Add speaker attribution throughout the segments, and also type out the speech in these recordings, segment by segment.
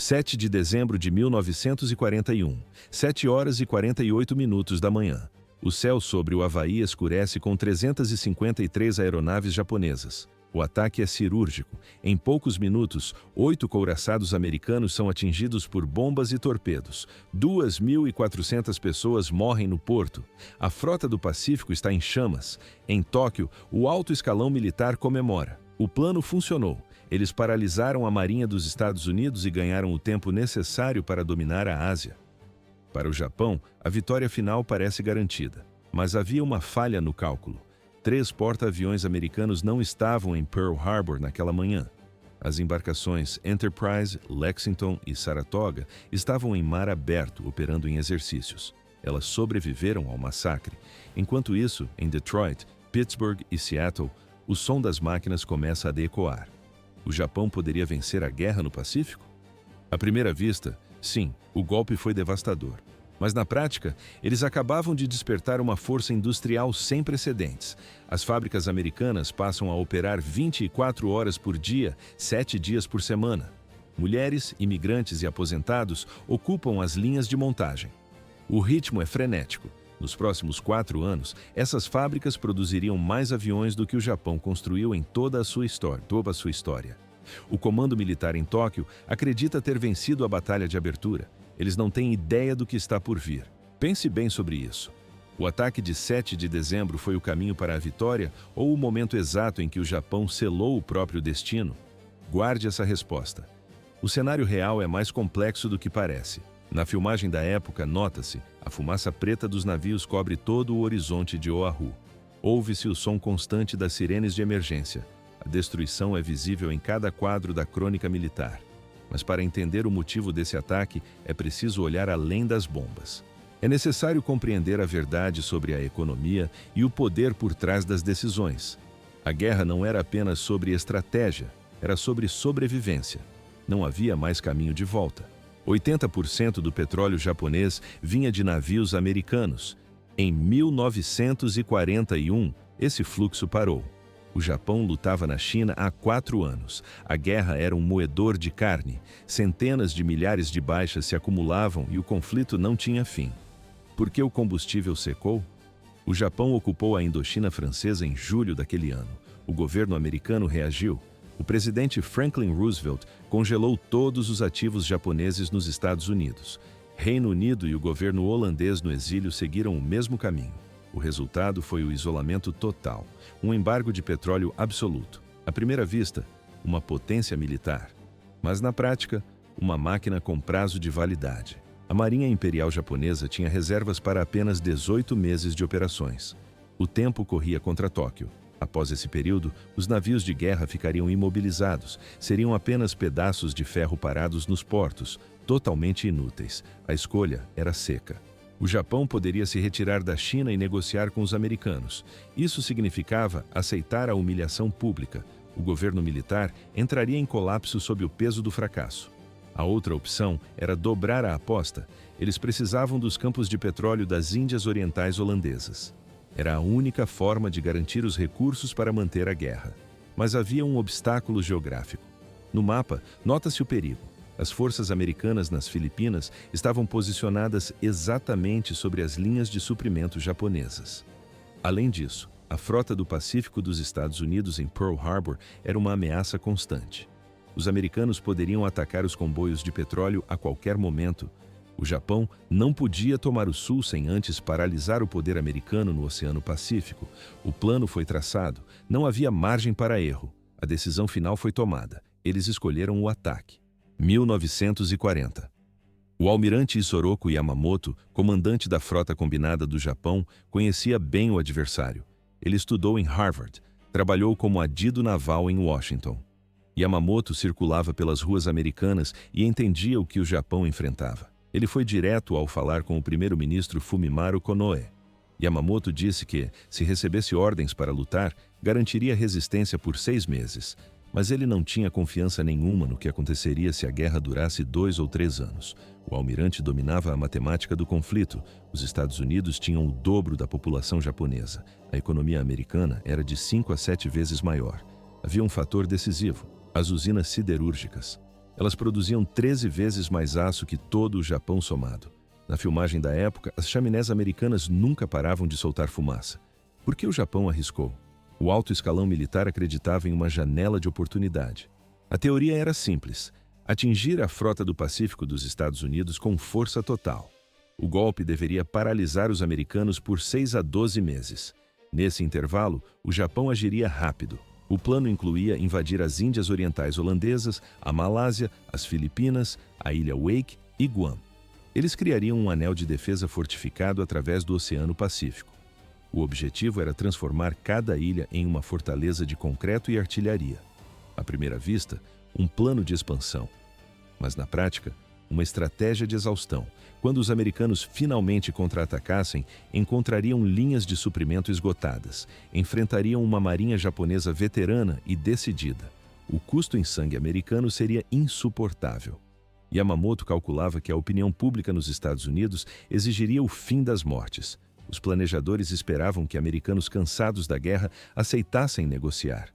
Speaker 1: 7 de dezembro de 1941, 7 horas e 48 minutos da manhã. O céu sobre o Havaí escurece com 353 aeronaves japonesas. O ataque é cirúrgico. Em poucos minutos, 8 couraçados americanos são atingidos por bombas e torpedos. 2.400 pessoas morrem no porto. A frota do Pacífico está em chamas. Em Tóquio, o alto escalão militar comemora. O plano funcionou. Eles paralisaram a Marinha dos Estados Unidos e ganharam o tempo necessário para dominar a Ásia. Para o Japão, a vitória final parece garantida. Mas havia uma falha no cálculo. 3 porta-aviões americanos não estavam em Pearl Harbor naquela manhã. As embarcações Enterprise, Lexington e Saratoga estavam em mar aberto, operando em exercícios. Elas sobreviveram ao massacre. Enquanto isso, em Detroit, Pittsburgh e Seattle, o som das máquinas começa a ecoar. O Japão poderia vencer a guerra no Pacífico? À primeira vista, sim, o golpe foi devastador. Mas na prática, eles acabavam de despertar uma força industrial sem precedentes. As fábricas americanas passam a operar 24 horas por dia, 7 dias por semana. Mulheres, imigrantes e aposentados ocupam as linhas de montagem. O ritmo é frenético. Nos próximos 4 anos, essas fábricas produziriam mais aviões do que o Japão construiu em toda a sua história. O comando militar em Tóquio acredita ter vencido a batalha de abertura. Eles não têm ideia do que está por vir. Pense bem sobre isso. O ataque de 7 de dezembro foi o caminho para a vitória ou o momento exato em que o Japão selou o próprio destino? Guarde essa resposta. O cenário real é mais complexo do que parece. Na filmagem da época, nota-se, a fumaça preta dos navios cobre todo o horizonte de Oahu. Ouve-se o som constante das sirenes de emergência. A destruição é visível em cada quadro da crônica militar. Mas para entender o motivo desse ataque, é preciso olhar além das bombas. É necessário compreender a verdade sobre a economia e o poder por trás das decisões. A guerra não era apenas sobre estratégia, era sobre sobrevivência. Não havia mais caminho de volta. 80% do petróleo japonês vinha de navios americanos. Em 1941, esse fluxo parou. O Japão lutava na China há 4 anos. A guerra era um moedor de carne. Centenas de milhares de baixas se acumulavam e o conflito não tinha fim. Por que o combustível secou? O Japão ocupou a Indochina francesa em julho daquele ano. O governo americano reagiu. O presidente Franklin Roosevelt congelou todos os ativos japoneses nos Estados Unidos. Reino Unido e o governo holandês no exílio seguiram o mesmo caminho. O resultado foi o isolamento total, um embargo de petróleo absoluto. À primeira vista, uma potência militar. Mas na prática, uma máquina com prazo de validade. A Marinha Imperial Japonesa tinha reservas para apenas 18 meses de operações. O tempo corria contra Tóquio. Após esse período, os navios de guerra ficariam imobilizados, seriam apenas pedaços de ferro parados nos portos, totalmente inúteis. A escolha era seca. O Japão poderia se retirar da China e negociar com os americanos. Isso significava aceitar a humilhação pública. O governo militar entraria em colapso sob o peso do fracasso. A outra opção era dobrar a aposta. Eles precisavam dos campos de petróleo das Índias Orientais holandesas. Era a única forma de garantir os recursos para manter a guerra. Mas havia um obstáculo geográfico. No mapa, nota-se o perigo. As forças americanas nas Filipinas estavam posicionadas exatamente sobre as linhas de suprimento japonesas. Além disso, a frota do Pacífico dos Estados Unidos em Pearl Harbor era uma ameaça constante. Os americanos poderiam atacar os comboios de petróleo a qualquer momento. O Japão não podia tomar o sul sem antes paralisar o poder americano no Oceano Pacífico. O plano foi traçado, não havia margem para erro. A decisão final foi tomada. Eles escolheram o ataque. 1940. O almirante Isoroku Yamamoto, comandante da frota combinada do Japão, conhecia bem o adversário. Ele estudou em Harvard, trabalhou como adido naval em Washington. Yamamoto circulava pelas ruas americanas e entendia o que o Japão enfrentava. Ele foi direto ao falar com o primeiro-ministro Fumimaro Konoe. Yamamoto disse que, se recebesse ordens para lutar, garantiria resistência por 6 meses. Mas ele não tinha confiança nenhuma no que aconteceria se a guerra durasse 2 ou 3 anos. O almirante dominava a matemática do conflito. Os Estados Unidos tinham o dobro da população japonesa. A economia americana era de 5 a 7 vezes maior. Havia um fator decisivo: as usinas siderúrgicas. Elas produziam 13 vezes mais aço que todo o Japão somado. Na filmagem da época, as chaminés americanas nunca paravam de soltar fumaça. Por que o Japão arriscou? O alto escalão militar acreditava em uma janela de oportunidade. A teoria era simples: atingir a frota do Pacífico dos Estados Unidos com força total. O golpe deveria paralisar os americanos por 6 a 12 meses. Nesse intervalo, o Japão agiria rápido. O plano incluía invadir as Índias Orientais Holandesas, a Malásia, as Filipinas, a ilha Wake e Guam. Eles criariam um anel de defesa fortificado através do Oceano Pacífico. O objetivo era transformar cada ilha em uma fortaleza de concreto e artilharia. À primeira vista, um plano de expansão. Mas na prática, uma estratégia de exaustão. Quando os americanos finalmente contra-atacassem, encontrariam linhas de suprimento esgotadas, enfrentariam uma marinha japonesa veterana e decidida. O custo em sangue americano seria insuportável. Yamamoto calculava que a opinião pública nos Estados Unidos exigiria o fim das mortes. Os planejadores esperavam que americanos cansados da guerra aceitassem negociar.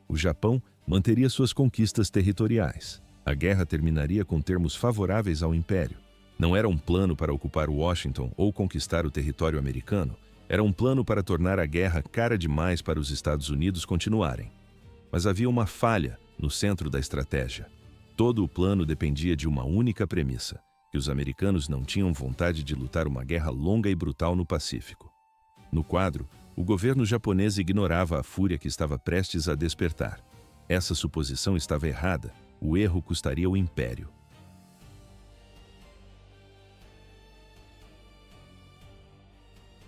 Speaker 1: O Japão manteria suas conquistas territoriais. A guerra terminaria com termos favoráveis ao Império. Não era um plano para ocupar Washington ou conquistar o território americano. Era um plano para tornar a guerra cara demais para os Estados Unidos continuarem. Mas havia uma falha no centro da estratégia. Todo o plano dependia de uma única premissa: que os americanos não tinham vontade de lutar uma guerra longa e brutal no Pacífico. No quadro, o governo japonês ignorava a fúria que estava prestes a despertar. Essa suposição estava errada. O erro custaria o Império. –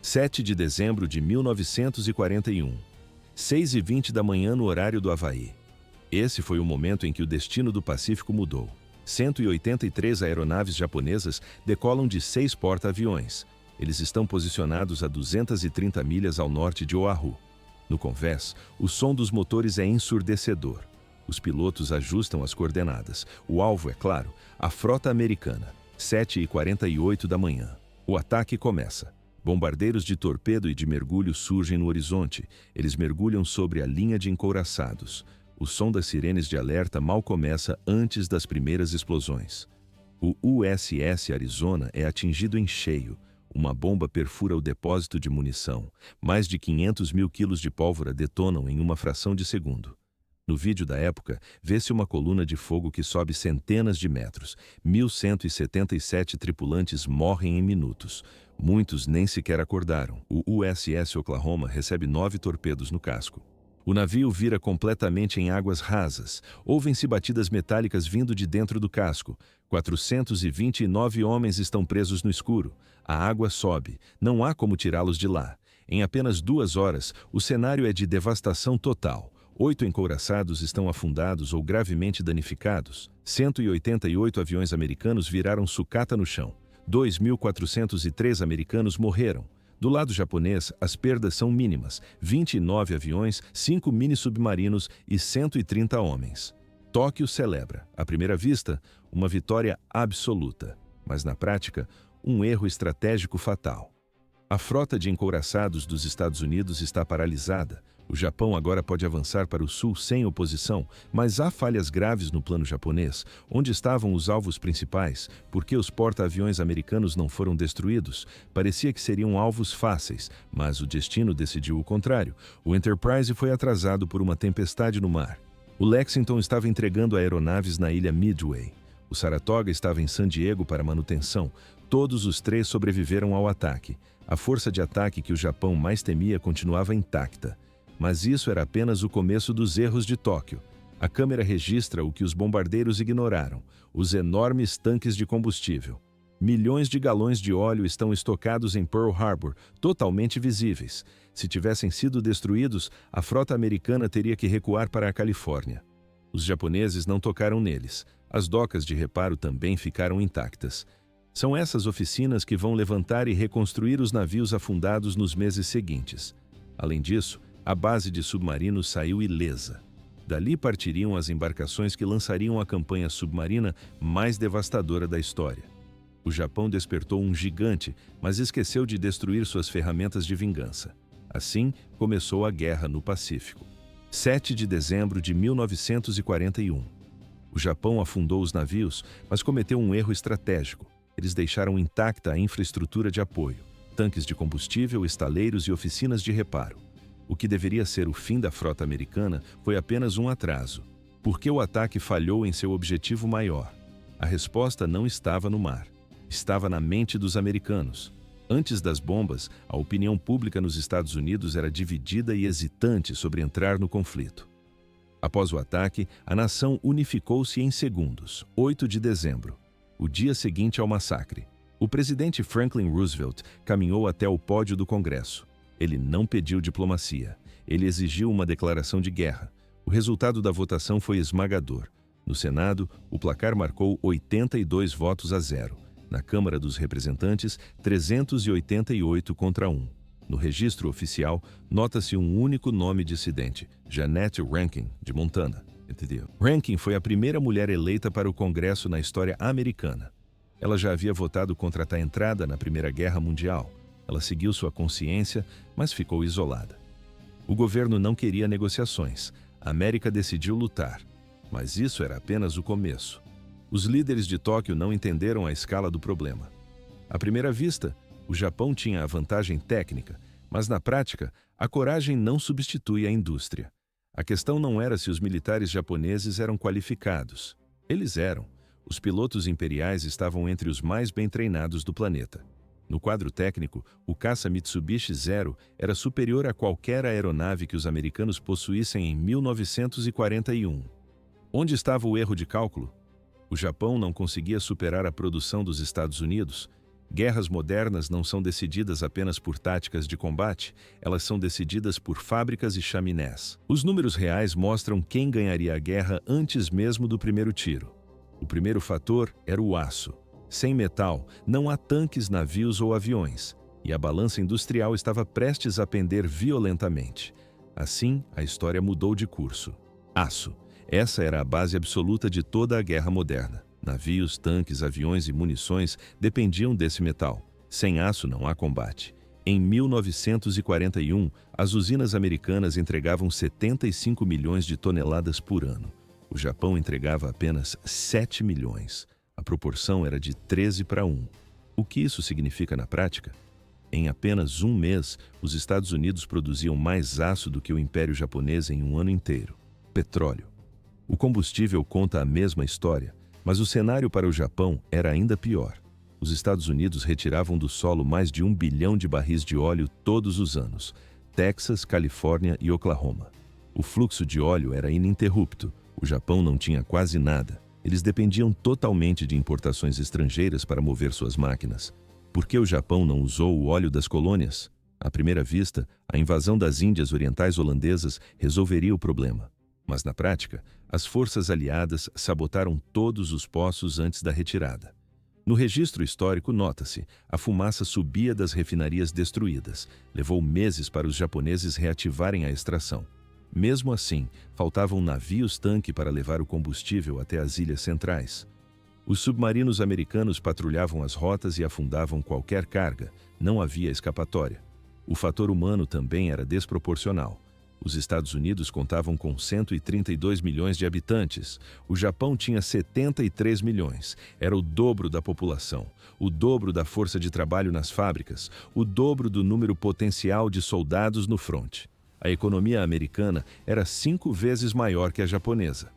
Speaker 1: 7 de dezembro de 1941, 6h20 da manhã no horário do Havaí. Esse foi o momento em que o destino do Pacífico mudou. 183 aeronaves japonesas decolam de 6 porta-aviões. Eles estão posicionados a 230 milhas ao norte de Oahu. No convés, o som dos motores é ensurdecedor. Os pilotos ajustam as coordenadas. O alvo, é claro, a frota americana. 7h48 da manhã. O ataque começa. Bombardeiros de torpedo e de mergulho surgem no horizonte. Eles mergulham sobre a linha de encouraçados. O som das sirenes de alerta mal começa antes das primeiras explosões. O USS Arizona é atingido em cheio. Uma bomba perfura o depósito de munição. Mais de 500 mil quilos de pólvora detonam em uma fração de segundo. No vídeo da época, vê-se uma coluna de fogo que sobe centenas de metros. 1.177 tripulantes morrem em minutos. Muitos nem sequer acordaram. O USS Oklahoma recebe 9 torpedos no casco. O navio vira completamente em águas rasas. Ouvem-se batidas metálicas vindo de dentro do casco. 429 homens estão presos no escuro. A água sobe. Não há como tirá-los de lá. Em apenas 2 horas, o cenário é de devastação total. 8 encouraçados estão afundados ou gravemente danificados. 188 aviões americanos viraram sucata no chão. 2.403 americanos morreram. Do lado japonês, as perdas são mínimas: 29 aviões, 5 mini-submarinos e 130 homens. Tóquio celebra, à primeira vista, uma vitória absoluta, mas na prática, um erro estratégico fatal. A frota de encouraçados dos Estados Unidos está paralisada. O Japão agora pode avançar para o sul sem oposição, mas há falhas graves no plano japonês. Onde estavam os alvos principais? Por que os porta-aviões americanos não foram destruídos? Parecia que seriam alvos fáceis, mas o destino decidiu o contrário. O Enterprise foi atrasado por uma tempestade no mar. O Lexington estava entregando aeronaves na ilha Midway. O Saratoga estava em San Diego para manutenção. Todos os 3 sobreviveram ao ataque. A força de ataque que o Japão mais temia continuava intacta. Mas isso era apenas o começo dos erros de Tóquio. A câmera registra o que os bombardeiros ignoraram: os enormes tanques de combustível. Milhões de galões de óleo estão estocados em Pearl Harbor, totalmente visíveis. Se tivessem sido destruídos, a frota americana teria que recuar para a Califórnia. Os japoneses não tocaram neles. As docas de reparo também ficaram intactas. São essas oficinas que vão levantar e reconstruir os navios afundados nos meses seguintes. Além disso, a base de submarinos saiu ilesa. Dali partiriam as embarcações que lançariam a campanha submarina mais devastadora da história. O Japão despertou um gigante, mas esqueceu de destruir suas ferramentas de vingança. Assim, começou a guerra no Pacífico. 7 de dezembro de 1941. O Japão afundou os navios, mas cometeu um erro estratégico. Eles deixaram intacta a infraestrutura de apoio, tanques de combustível, estaleiros e oficinas de reparo. O que deveria ser o fim da frota americana foi apenas um atraso. Porque o ataque falhou em seu objetivo maior. A resposta não estava no mar. Estava na mente dos americanos. Antes das bombas, a opinião pública nos Estados Unidos era dividida e hesitante sobre entrar no conflito. Após o ataque, a nação unificou-se em segundos, 8 de dezembro, o dia seguinte ao massacre. O presidente Franklin Roosevelt caminhou até o pódio do Congresso. Ele não pediu diplomacia. Ele exigiu uma declaração de guerra. O resultado da votação foi esmagador. No Senado, o placar marcou 82 votos a 0. Na Câmara dos Representantes, 388 contra 1. No registro oficial, nota-se um único nome dissidente, Jeannette Rankin, de Montana. Rankin foi a primeira mulher eleita para o Congresso na história americana. Ela já havia votado contra a entrada na Primeira Guerra Mundial. Ela seguiu sua consciência, mas ficou isolada. O governo não queria negociações. A América decidiu lutar. Mas isso era apenas o começo. Os líderes de Tóquio não entenderam a escala do problema. À primeira vista, o Japão tinha a vantagem técnica, mas na prática, a coragem não substitui a indústria. A questão não era se os militares japoneses eram qualificados. Eles eram. Os pilotos imperiais estavam entre os mais bem treinados do planeta. No quadro técnico, o caça Mitsubishi Zero era superior a qualquer aeronave que os americanos possuíssem em 1941. Onde estava o erro de cálculo? O Japão não conseguia superar a produção dos Estados Unidos. Guerras modernas não são decididas apenas por táticas de combate, elas são decididas por fábricas e chaminés. Os números reais mostram quem ganharia a guerra antes mesmo do primeiro tiro. O primeiro fator era o aço. Sem metal, não há tanques, navios ou aviões, e a balança industrial estava prestes a pender violentamente. Assim, a história mudou de curso. Aço. Essa era a base absoluta de toda a guerra moderna. Navios, tanques, aviões e munições dependiam desse metal. Sem aço não há combate. Em 1941, as usinas americanas entregavam 75 milhões de toneladas por ano. O Japão entregava apenas 7 milhões. A proporção era de 13 para 1. O que isso significa na prática? Em apenas um mês, os Estados Unidos produziam mais aço do que o Império Japonês em um ano inteiro. Petróleo. O combustível conta a mesma história, mas o cenário para o Japão era ainda pior. Os Estados Unidos retiravam do solo mais de 1 bilhão de barris de óleo todos os anos. Texas, Califórnia e Oklahoma. O fluxo de óleo era ininterrupto. O Japão não tinha quase nada. Eles dependiam totalmente de importações estrangeiras para mover suas máquinas. Por que o Japão não usou o óleo das colônias? À primeira vista, a invasão das Índias Orientais holandesas resolveria o problema. Mas na prática, as forças aliadas sabotaram todos os poços antes da retirada. No registro histórico, nota-se, a fumaça subia das refinarias destruídas. Levou meses para os japoneses reativarem a extração. Mesmo assim, faltavam navios-tanque para levar o combustível até as ilhas centrais. Os submarinos americanos patrulhavam as rotas e afundavam qualquer carga. Não havia escapatória. O fator humano também era desproporcional. Os Estados Unidos contavam com 132 milhões de habitantes. O Japão tinha 73 milhões. Era o dobro da população, o dobro da força de trabalho nas fábricas, o dobro do número potencial de soldados no fronte. A economia americana era 5 vezes maior que a japonesa.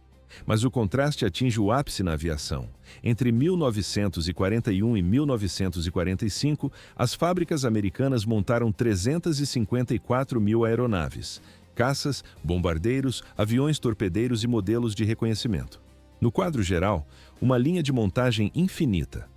Speaker 1: Mas o contraste atinge o ápice na aviação. Entre 1941 e 1945, as fábricas americanas montaram 354 mil aeronaves, caças, bombardeiros, aviões torpedeiros e modelos de reconhecimento. No quadro geral, uma linha de montagem infinita.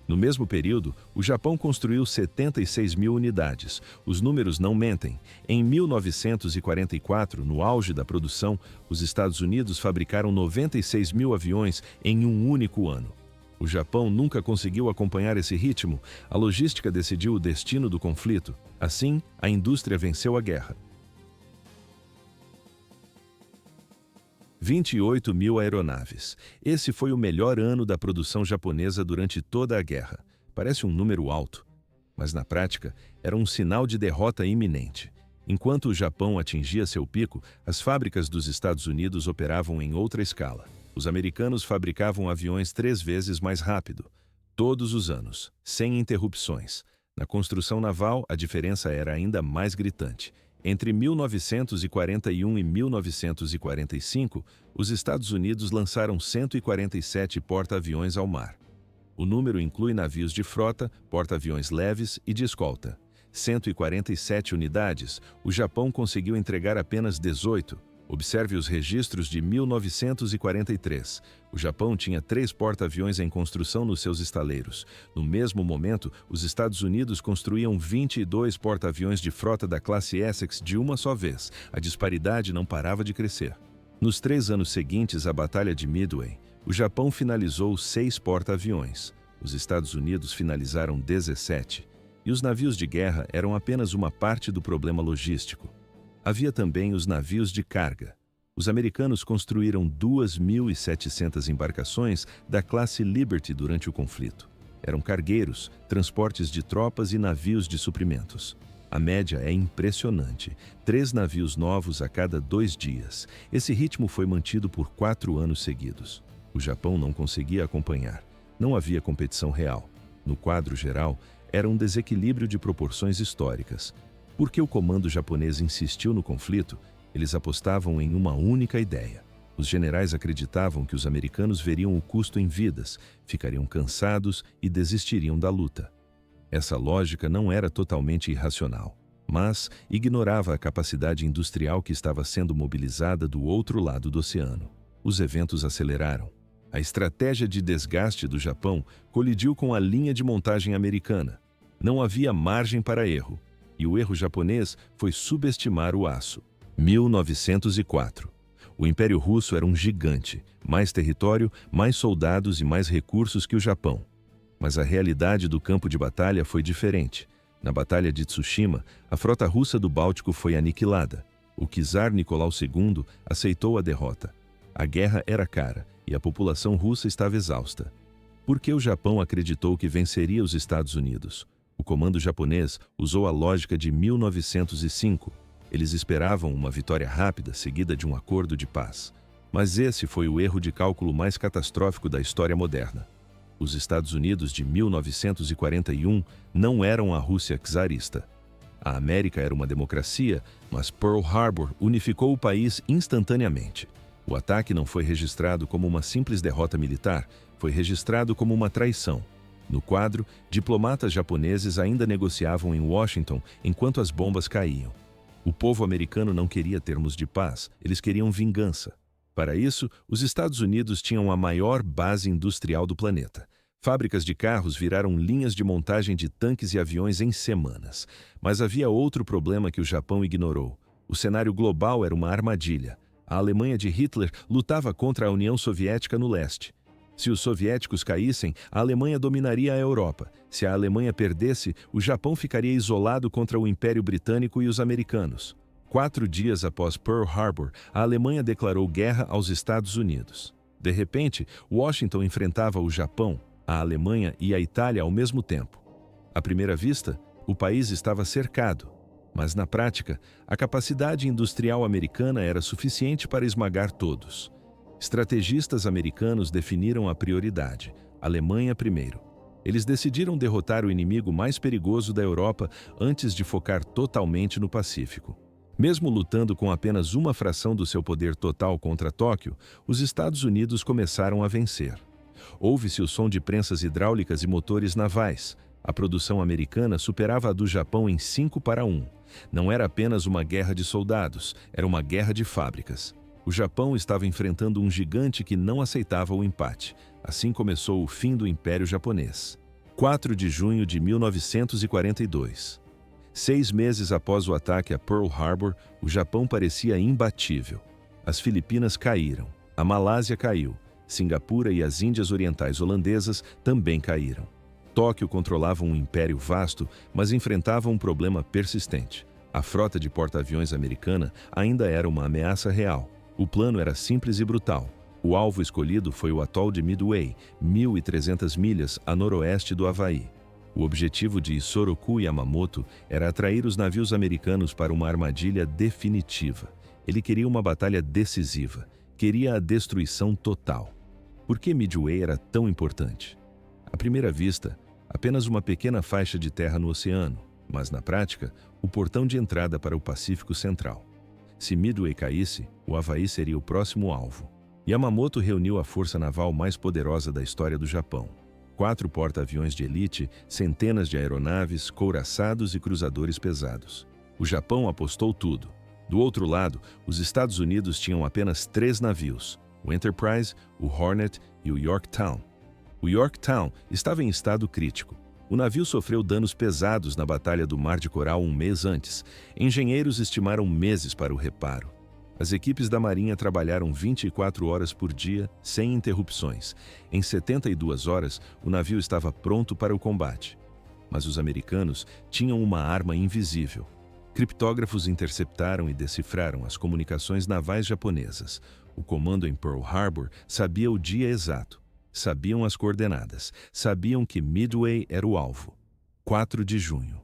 Speaker 1: No mesmo período, o Japão construiu 76 mil unidades. Os números não mentem. Em 1944, no auge da produção, os Estados Unidos fabricaram 96 mil aviões em um único ano. O Japão nunca conseguiu acompanhar esse ritmo. A logística decidiu o destino do conflito. Assim, a indústria venceu a guerra. 28 mil aeronaves. Esse foi o melhor ano da produção japonesa durante toda a guerra. Parece um número alto, mas na prática era um sinal de derrota iminente. Enquanto o Japão atingia seu pico, as fábricas dos Estados Unidos operavam em outra escala. Os americanos fabricavam aviões 3 vezes mais rápido, todos os anos, sem interrupções. Na construção naval, a diferença era ainda mais gritante. Entre 1941 e 1945, os Estados Unidos lançaram 147 porta-aviões ao mar. O número inclui navios de frota, porta-aviões leves e de escolta. 147 unidades, o Japão conseguiu entregar apenas 18. Observe os registros de 1943. O Japão tinha 3 porta-aviões em construção nos seus estaleiros. No mesmo momento, os Estados Unidos construíam 22 porta-aviões de frota da classe Essex de uma só vez. A disparidade não parava de crescer. Nos 3 anos seguintes à Batalha de Midway, o Japão finalizou 6 porta-aviões. Os Estados Unidos finalizaram 17. E os navios de guerra eram apenas uma parte do problema logístico. Havia também os navios de carga. Os americanos construíram 2.700 embarcações da classe Liberty durante o conflito. Eram cargueiros, transportes de tropas e navios de suprimentos. A média é impressionante, 3 navios novos a cada 2 dias. Esse ritmo foi mantido por 4 anos seguidos. O Japão não conseguia acompanhar. Não havia competição real. No quadro geral, era um desequilíbrio de proporções históricas. Porque o comando japonês insistiu no conflito, eles apostavam em uma única ideia. Os generais acreditavam que os americanos veriam o custo em vidas, ficariam cansados e desistiriam da luta. Essa lógica não era totalmente irracional, mas ignorava a capacidade industrial que estava sendo mobilizada do outro lado do oceano. Os eventos aceleraram. A estratégia de desgaste do Japão colidiu com a linha de montagem americana. Não havia margem para erro. E o erro japonês foi subestimar o aço. 1904. O Império Russo era um gigante, mais território, mais soldados e mais recursos que o Japão. Mas a realidade do campo de batalha foi diferente. Na Batalha de Tsushima, a frota russa do Báltico foi aniquilada. O czar Nicolau II aceitou a derrota. A guerra era cara e a população russa estava exausta. Por que o Japão acreditou que venceria os Estados Unidos? O comando japonês usou a lógica de 1905. Eles esperavam uma vitória rápida, seguida de um acordo de paz. Mas esse foi o erro de cálculo mais catastrófico da história moderna. Os Estados Unidos de 1941 não eram a Rússia czarista. A América era uma democracia, mas Pearl Harbor unificou o país instantaneamente. O ataque não foi registrado como uma simples derrota militar, foi registrado como uma traição. No quadro, diplomatas japoneses ainda negociavam em Washington enquanto as bombas caíam. O povo americano não queria termos de paz, eles queriam vingança. Para isso, os Estados Unidos tinham a maior base industrial do planeta. Fábricas de carros viraram linhas de montagem de tanques e aviões em semanas. Mas havia outro problema que o Japão ignorou. O cenário global era uma armadilha. A Alemanha de Hitler lutava contra a União Soviética no leste. Se os soviéticos caíssem, a Alemanha dominaria a Europa. Se a Alemanha perdesse, o Japão ficaria isolado contra o Império Britânico e os americanos. 4 dias após Pearl Harbor, a Alemanha declarou guerra aos Estados Unidos. De repente, Washington enfrentava o Japão, a Alemanha e a Itália ao mesmo tempo. À primeira vista, o país estava cercado. Mas na prática, a capacidade industrial americana era suficiente para esmagar todos. Estrategistas americanos definiram a prioridade: Alemanha primeiro. Eles decidiram derrotar o inimigo mais perigoso da Europa antes de focar totalmente no Pacífico. Mesmo lutando com apenas uma fração do seu poder total contra Tóquio, os Estados Unidos começaram a vencer. Ouve-se o som de prensas hidráulicas e motores navais. A produção americana superava a do Japão em 5-1. Não era apenas uma guerra de soldados, era uma guerra de fábricas. O Japão estava enfrentando um gigante que não aceitava o empate. Assim começou o fim do Império Japonês. 4 de junho de 1942. 6 meses após o ataque a Pearl Harbor, o Japão parecia imbatível. As Filipinas caíram, a Malásia caiu, Singapura e as Índias Orientais Holandesas também caíram. Tóquio controlava um império vasto, mas enfrentava um problema persistente. A frota de porta-aviões americana ainda era uma ameaça real. O plano era simples e brutal. O alvo escolhido foi o atol de Midway, 1.300 milhas a noroeste do Havaí. O objetivo de Isoroku Yamamoto era atrair os navios americanos para uma armadilha definitiva. Ele queria uma batalha decisiva. queria a destruição total. Por que Midway era tão importante? À primeira vista, apenas uma pequena faixa de terra no oceano, mas na prática, o portão de entrada para o Pacífico Central. Se Midway caísse, o Havaí seria o próximo alvo. Yamamoto reuniu a força naval mais poderosa da história do Japão. 4 porta-aviões de elite, centenas de aeronaves, couraçados e cruzadores pesados. O Japão apostou tudo. Do outro lado, os Estados Unidos tinham apenas 3 navios, o Enterprise, o Hornet e o Yorktown. O Yorktown estava em estado crítico. O navio sofreu danos pesados na Batalha do Mar de Coral um mês antes. Engenheiros estimaram meses para o reparo. As equipes da Marinha trabalharam 24 horas por dia, sem interrupções. Em 72 horas, o navio estava pronto para o combate. Mas os americanos tinham uma arma invisível. Criptógrafos interceptaram e decifraram as comunicações navais japonesas. O comando em Pearl Harbor sabia o dia exato. Sabiam as coordenadas. Sabiam que Midway era o alvo. 4 de junho.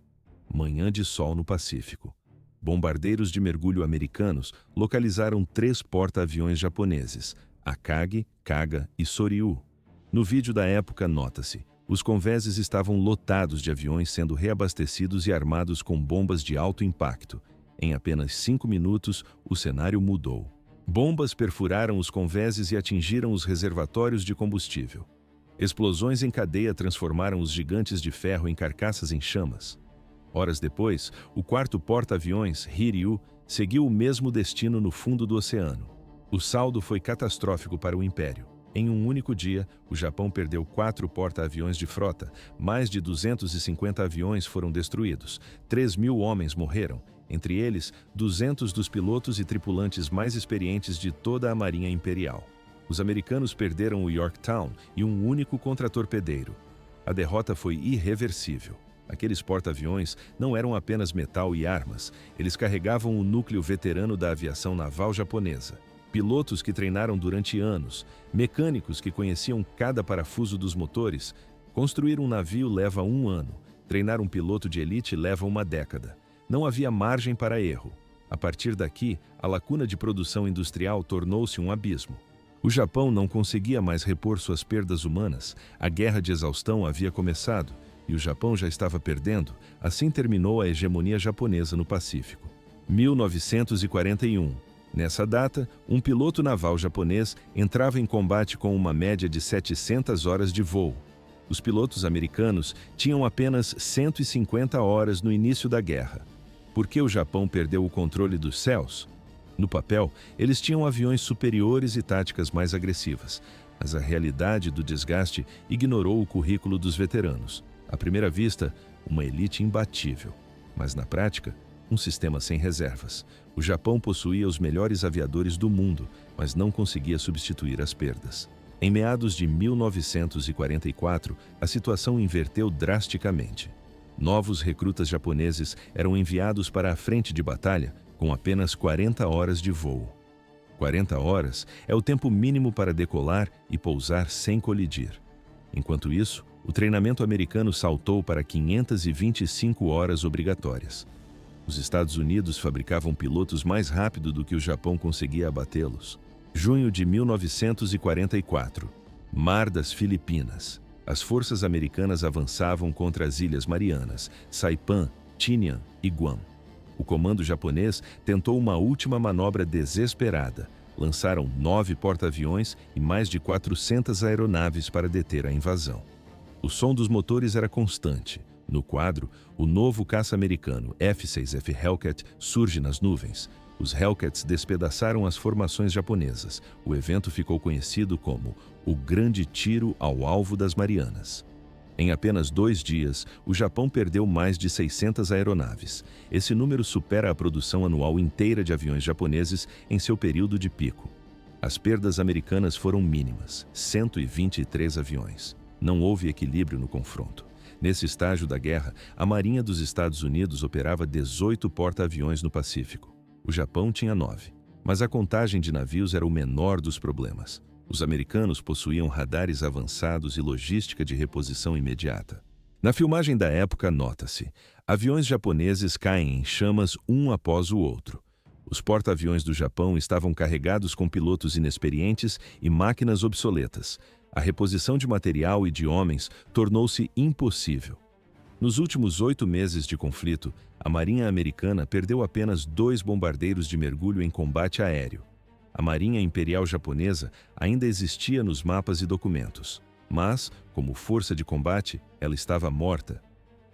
Speaker 1: Manhã de sol no Pacífico. Bombardeiros de mergulho americanos localizaram 3 porta-aviões japoneses, Akagi, Kaga e Soryu. No vídeo da época, nota-se, os convéses estavam lotados de aviões sendo reabastecidos e armados com bombas de alto impacto. Em apenas 5 minutos, o cenário mudou. Bombas perfuraram os convéses e atingiram os reservatórios de combustível. Explosões em cadeia transformaram os gigantes de ferro em carcaças em chamas. Horas depois, o 4º porta-aviões, Hiryu, seguiu o mesmo destino no fundo do oceano. O saldo foi catastrófico para o Império. Em um único dia, o Japão perdeu 4 porta-aviões de frota, mais de 250 aviões foram destruídos, 3.000 homens morreram, entre eles 200 dos pilotos e tripulantes mais experientes de toda a Marinha Imperial. Os americanos perderam o Yorktown e um único contratorpedeiro. A derrota foi irreversível. Aqueles porta-aviões não eram apenas metal e armas, eles carregavam o núcleo veterano da aviação naval japonesa. Pilotos que treinaram durante anos, mecânicos que conheciam cada parafuso dos motores. Construir um navio leva 1 ano, treinar um piloto de elite leva 1 década. Não havia margem para erro. A partir daqui, a lacuna de produção industrial tornou-se um abismo. O Japão não conseguia mais repor suas perdas humanas, a guerra de exaustão havia começado, e o Japão já estava perdendo, assim terminou a hegemonia japonesa no Pacífico. 1941. Nessa data, um piloto naval japonês entrava em combate com uma média de 700 horas de voo. Os pilotos americanos tinham apenas 150 horas no início da guerra. Por que o Japão perdeu o controle dos céus? No papel, eles tinham aviões superiores e táticas mais agressivas, mas a realidade do desgaste ignorou o currículo dos veteranos. À primeira vista, uma elite imbatível, mas na prática, um sistema sem reservas. O Japão possuía os melhores aviadores do mundo, mas não conseguia substituir as perdas. Em meados de 1944, a situação inverteu drasticamente. Novos recrutas japoneses eram enviados para a frente de batalha com apenas 40 horas de voo. 40 horas é o tempo mínimo para decolar e pousar sem colidir. Enquanto isso, o treinamento americano saltou para 525 horas obrigatórias. Os Estados Unidos fabricavam pilotos mais rápido do que o Japão conseguia abatê-los. Junho de 1944. Mar das Filipinas. As forças americanas avançavam contra as Ilhas Marianas, Saipan, Tinian e Guam. O comando japonês tentou uma última manobra desesperada. Lançaram 9 porta-aviões e mais de 400 aeronaves para deter a invasão. O som dos motores era constante. No quadro, o novo caça americano F-6F Hellcat surge nas nuvens. Os Hellcats despedaçaram as formações japonesas. O evento ficou conhecido como o Grande Tiro ao Alvo das Marianas. Em apenas 2 dias, o Japão perdeu mais de 600 aeronaves. Esse número supera a produção anual inteira de aviões japoneses em seu período de pico. As perdas americanas foram mínimas, 123 aviões. Não houve equilíbrio no confronto. Nesse estágio da guerra, a Marinha dos Estados Unidos operava 18 porta-aviões no Pacífico. O Japão tinha 9, mas a contagem de navios era o menor dos problemas. Os americanos possuíam radares avançados e logística de reposição imediata. Na filmagem da época, nota-se: aviões japoneses caem em chamas um após o outro. Os porta-aviões do Japão estavam carregados com pilotos inexperientes e máquinas obsoletas. A reposição de material e de homens tornou-se impossível. Nos últimos 8 meses de conflito, a Marinha Americana perdeu apenas 2 bombardeiros de mergulho em combate aéreo. A Marinha Imperial Japonesa ainda existia nos mapas e documentos, mas, como força de combate, ela estava morta.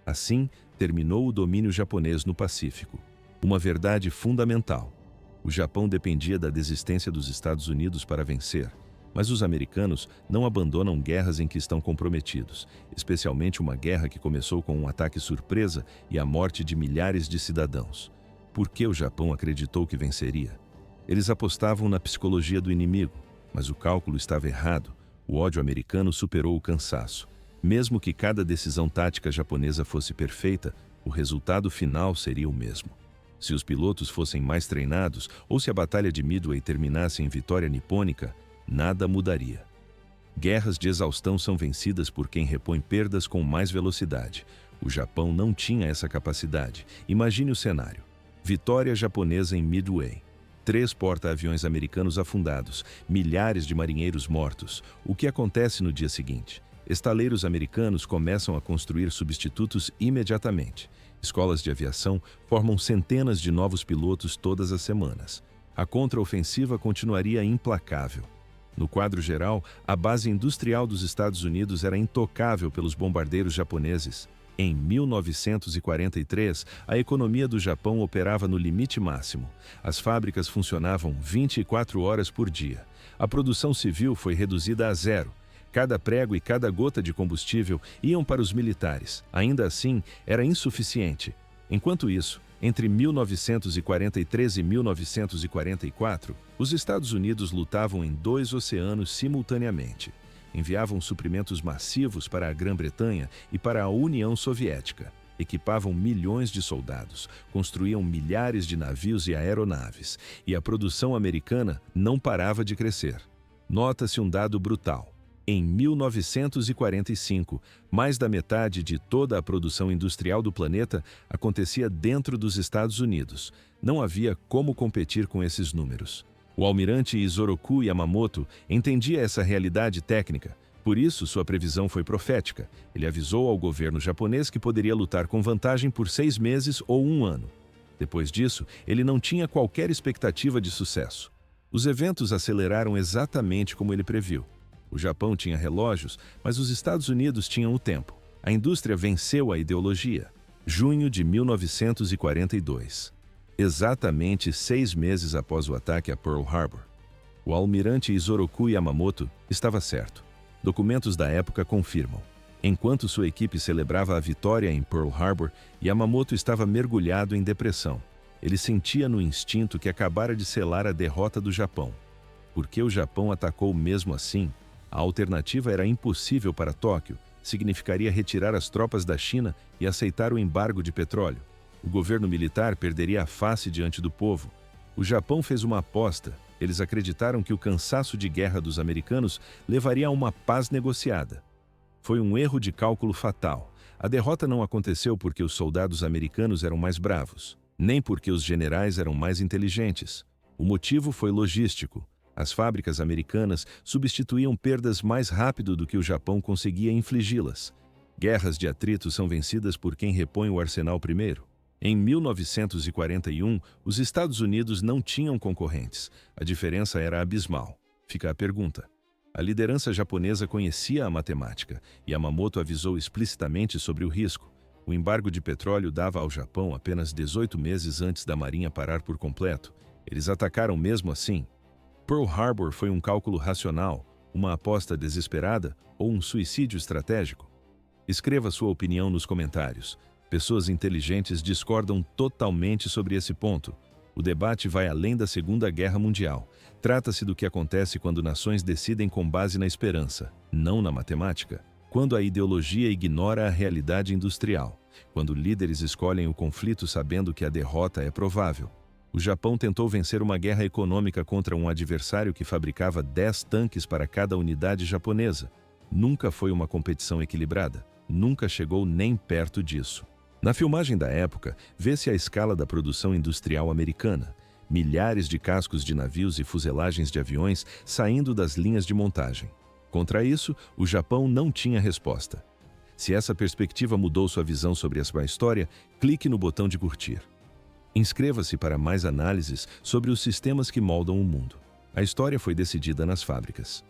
Speaker 1: Assim, terminou o domínio japonês no Pacífico. Uma verdade fundamental. O Japão dependia da desistência dos Estados Unidos para vencer, mas os americanos não abandonam guerras em que estão comprometidos, especialmente uma guerra que começou com um ataque surpresa e a morte de milhares de cidadãos. Por que o Japão acreditou que venceria? Eles apostavam na psicologia do inimigo, mas o cálculo estava errado. O ódio americano superou o cansaço. Mesmo que cada decisão tática japonesa fosse perfeita, o resultado final seria o mesmo. Se os pilotos fossem mais treinados ou se a Batalha de Midway terminasse em vitória nipônica, nada mudaria. Guerras de exaustão são vencidas por quem repõe perdas com mais velocidade. O Japão não tinha essa capacidade. Imagine o cenário. Vitória japonesa em Midway. 3 porta-aviões americanos afundados, milhares de marinheiros mortos. O que acontece no dia seguinte? Estaleiros americanos começam a construir substitutos imediatamente. Escolas de aviação formam centenas de novos pilotos todas as semanas. A contraofensiva continuaria implacável. No quadro geral, a base industrial dos Estados Unidos era intocável pelos bombardeiros japoneses. Em 1943, a economia do Japão operava no limite máximo. As fábricas funcionavam 24 horas por dia. A produção civil foi reduzida a 0. Cada prego e cada gota de combustível iam para os militares. Ainda assim, era insuficiente. Enquanto isso, entre 1943 e 1944, os Estados Unidos lutavam em 2 oceanos simultaneamente. Enviavam suprimentos massivos para a Grã-Bretanha e para a União Soviética. Equipavam milhões de soldados, construíam milhares de navios e aeronaves, e a produção americana não parava de crescer. Nota-se um dado brutal. Em 1945, mais da metade de toda a produção industrial do planeta acontecia dentro dos Estados Unidos. Não havia como competir com esses números. O almirante Isoroku Yamamoto entendia essa realidade técnica. Por isso, sua previsão foi profética. Ele avisou ao governo japonês que poderia lutar com vantagem por 6 meses ou 1 ano. Depois disso, ele não tinha qualquer expectativa de sucesso. Os eventos aceleraram exatamente como ele previu. O Japão tinha relógios, mas os Estados Unidos tinham o tempo. A indústria venceu a ideologia. Junho de 1942. Exatamente 6 meses após o ataque a Pearl Harbor. O almirante Isoroku Yamamoto estava certo. Documentos da época confirmam. Enquanto sua equipe celebrava a vitória em Pearl Harbor, Yamamoto estava mergulhado em depressão. Ele sentia no instinto que acabara de selar a derrota do Japão. Por que o Japão atacou mesmo assim? A alternativa era impossível para Tóquio, significaria retirar as tropas da China e aceitar o embargo de petróleo. O governo militar perderia a face diante do povo. O Japão fez uma aposta. Eles acreditaram que o cansaço de guerra dos americanos levaria a uma paz negociada. Foi um erro de cálculo fatal. A derrota não aconteceu porque os soldados americanos eram mais bravos, nem porque os generais eram mais inteligentes. O motivo foi logístico. As fábricas americanas substituíam perdas mais rápido do que o Japão conseguia infligi-las. Guerras de atrito são vencidas por quem repõe o arsenal primeiro. Em 1941, os Estados Unidos não tinham concorrentes. A diferença era abismal. Fica a pergunta. A liderança japonesa conhecia a matemática e Yamamoto avisou explicitamente sobre o risco. O embargo de petróleo dava ao Japão apenas 18 meses antes da Marinha parar por completo. Eles atacaram mesmo assim. Pearl Harbor foi um cálculo racional, uma aposta desesperada ou um suicídio estratégico? Escreva sua opinião nos comentários. Pessoas inteligentes discordam totalmente sobre esse ponto. O debate vai além da Segunda Guerra Mundial. Trata-se do que acontece quando nações decidem com base na esperança, não na matemática. Quando a ideologia ignora a realidade industrial. Quando líderes escolhem o conflito sabendo que a derrota é provável. O Japão tentou vencer uma guerra econômica contra um adversário que fabricava 10 tanques para cada unidade japonesa. Nunca foi uma competição equilibrada. Nunca chegou nem perto disso. Na filmagem da época, vê-se a escala da produção industrial americana. milhares de cascos de navios e fuselagens de aviões saindo das linhas de montagem. Contra isso, o Japão não tinha resposta. Se essa perspectiva mudou sua visão sobre a sua história, clique no botão de curtir. Inscreva-se para mais análises sobre os sistemas que moldam o mundo. A história foi decidida nas fábricas.